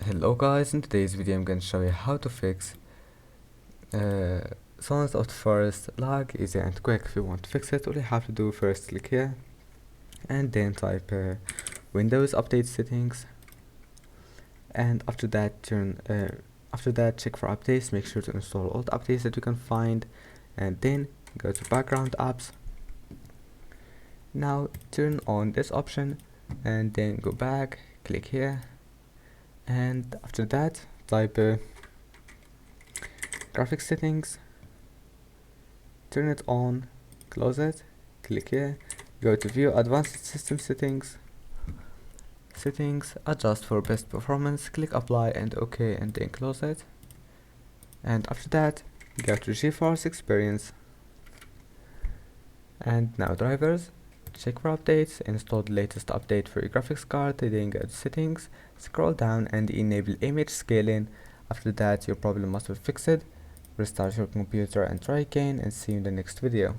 Hello guys, in today's video I'm going to show you how to fix Sons of the Forest lag easy and quick. If you want to fix it, all you have to do first click here and then type Windows Update Settings, and after that check for updates. Make sure to install all the updates that you can find, and then go to Background Apps. Now turn on this option and then go back, click here, and after that type graphics settings, turn it on, close it, click here, go to view advanced system settings, adjust for best performance, click apply and OK, and then close it. And after that go to GeForce Experience, and now drivers, check for updates, install the latest update for your graphics card, then go to settings, scroll down and enable image scaling. After that your problem must be fixed. Restart your computer and try again, and see you in the next video.